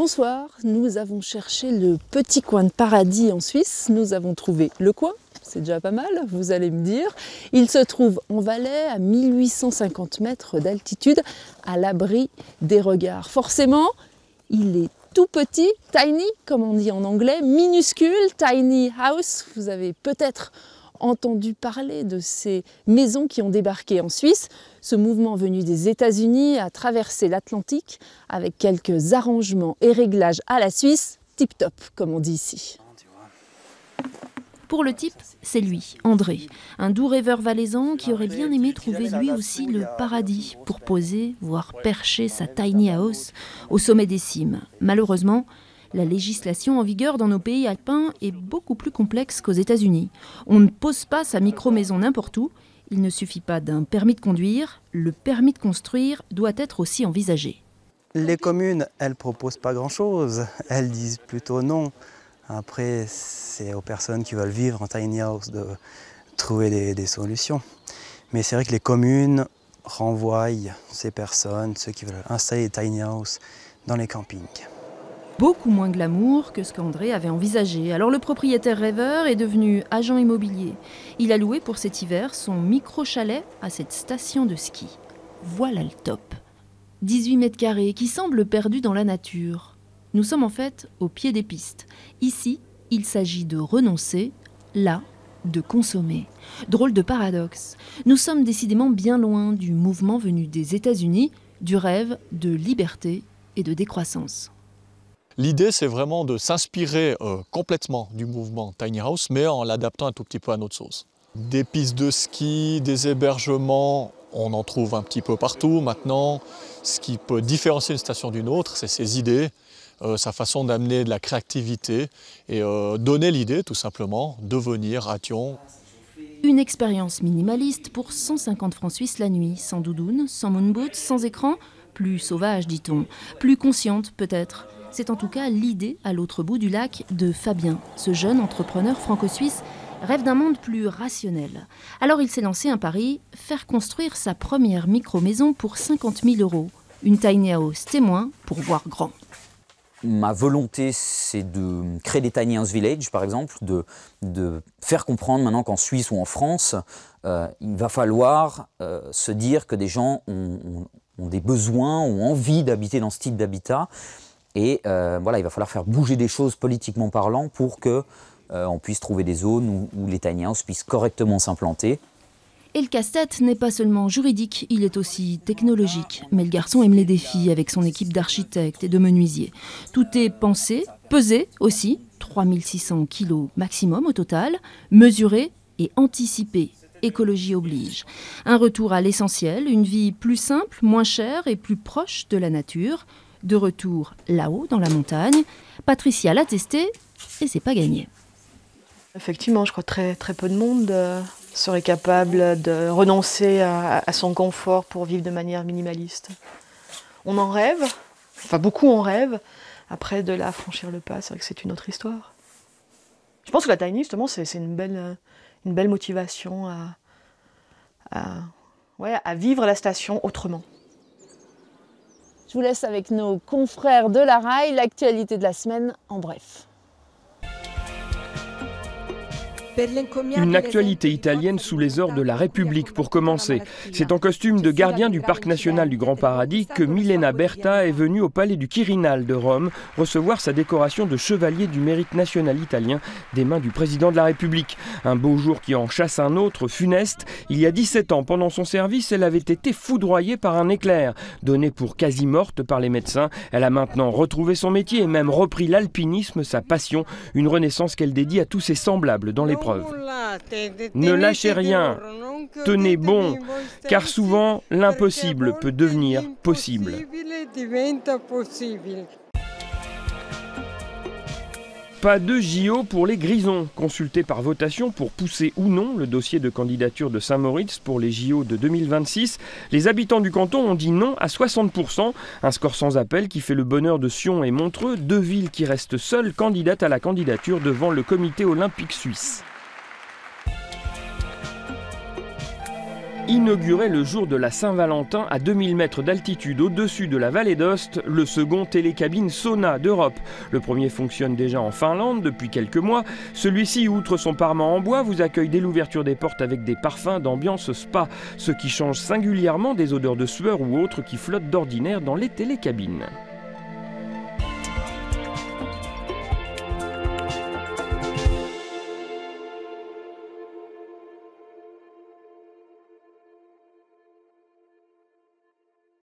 Bonsoir, nous avons cherché le petit coin de paradis en Suisse. Nous avons trouvé le coin, c'est déjà pas mal, vous allez me dire. Il se trouve en Valais, à 1850 mètres d'altitude, à l'abri des regards. Forcément, il est tout petit, tiny, comme on dit en anglais, minuscule, tiny house. Vous avez peut-être entendu parler de ces maisons qui ont débarqué en Suisse. Ce mouvement venu des États-Unis a traversé l'Atlantique avec quelques arrangements et réglages à la Suisse, tip-top, comme on dit ici. Pour le type, c'est lui, André, un doux rêveur valaisan qui aurait bien aimé trouver lui aussi le paradis pour poser, voire percher sa tiny house au sommet des cimes. Malheureusement, la législation en vigueur dans nos pays alpins est beaucoup plus complexe qu'aux États-Unis. On ne pose pas sa micro-maison n'importe où. Il ne suffit pas d'un permis de conduire, le permis de construire doit être aussi envisagé. Les communes, elles ne proposent pas grand-chose, elles disent plutôt non. Après, c'est aux personnes qui veulent vivre en tiny house de trouver des solutions. Mais c'est vrai que les communes renvoient ces personnes, ceux qui veulent installer des tiny house, dans les campings. Beaucoup moins glamour que ce qu'André avait envisagé. Alors le propriétaire rêveur est devenu agent immobilier. Il a loué pour cet hiver son micro-chalet à cette station de ski. Voilà le top. 18 mètres carrés qui semblent perdus dans la nature. Nous sommes en fait au pied des pistes. Ici, il s'agit de renoncer, là, de consommer. Drôle de paradoxe. Nous sommes décidément bien loin du mouvement venu des États-Unis, du rêve de liberté et de décroissance. L'idée, c'est vraiment de s'inspirer complètement du mouvement Tiny House, mais en l'adaptant un tout petit peu à notre sauce. Des pistes de ski, des hébergements, on en trouve un petit peu partout maintenant. Ce qui peut différencier une station d'une autre, c'est ses idées, sa façon d'amener de la créativité et donner l'idée, tout simplement, de venir à Thion. Une expérience minimaliste pour 150 francs suisses la nuit, sans doudoune, sans moonboot, sans écran, plus sauvage, dit-on, plus consciente peut-être. C'est en tout cas l'idée à l'autre bout du lac de Fabien. Ce jeune entrepreneur franco-suisse rêve d'un monde plus rationnel. Alors il s'est lancé un pari, faire construire sa première micro-maison pour 50 000 €. Une tiny house témoin pour voir grand. Ma volonté, c'est de créer des tiny house villages, par exemple, de faire comprendre maintenant qu'en Suisse ou en France, il va falloir se dire que des gens ont des besoins, ont envie d'habiter dans ce type d'habitat. Et voilà, il va falloir faire bouger des choses politiquement parlant pour qu'on puisse trouver des zones où les tiny houses puissent correctement s'implanter. Et le casse-tête n'est pas seulement juridique, il est aussi technologique. Mais le garçon aime les défis avec son équipe d'architectes et de menuisiers. Tout est pensé, pesé aussi, 3600 kilos maximum au total, mesuré et anticipé. Écologie oblige. Un retour à l'essentiel, une vie plus simple, moins chère et plus proche de la nature. De retour là-haut, dans la montagne. Patricia l'a testé et c'est pas gagné. Effectivement, je crois que très peu de monde serait capable de renoncer à son confort pour vivre de manière minimaliste. On en rêve, enfin beaucoup en rêvent. Après, de là à franchir le pas, c'est vrai que c'est une autre histoire. Je pense que la tiny, justement, c'est une belle motivation à vivre la station autrement. Je vous laisse avec nos confrères de la Rail, l'actualité de la semaine en bref. Une actualité italienne sous les ors de la République pour commencer. C'est en costume de gardien du Parc national du Grand Paradis que Milena Berta est venue au palais du Quirinal de Rome recevoir sa décoration de chevalier du mérite national italien des mains du président de la République. Un beau jour qui en chasse un autre, funeste. Il y a 17 ans, pendant son service, elle avait été foudroyée par un éclair. Donnée pour quasi morte par les médecins, elle a maintenant retrouvé son métier et même repris l'alpinisme, sa passion, une renaissance qu'elle dédie à tous ses semblables dans l'épreuve. Ne lâchez rien, tenez bon, car souvent l'impossible peut devenir possible. Pas de JO pour les Grisons. Consultés par votation pour pousser ou non le dossier de candidature de Saint-Moritz pour les JO de 2026, les habitants du canton ont dit non à 60%, un score sans appel qui fait le bonheur de Sion et Montreux, deux villes qui restent seules candidates à la candidature devant le comité olympique suisse. inaugurait le jour de la Saint-Valentin à 2000 mètres d'altitude au-dessus de la vallée d'Ost, le second télécabine sauna d'Europe. Le premier fonctionne déjà en Finlande depuis quelques mois. Celui-ci, outre son parement en bois, vous accueille dès l'ouverture des portes avec des parfums d'ambiance spa, ce qui change singulièrement des odeurs de sueur ou autres qui flottent d'ordinaire dans les télécabines.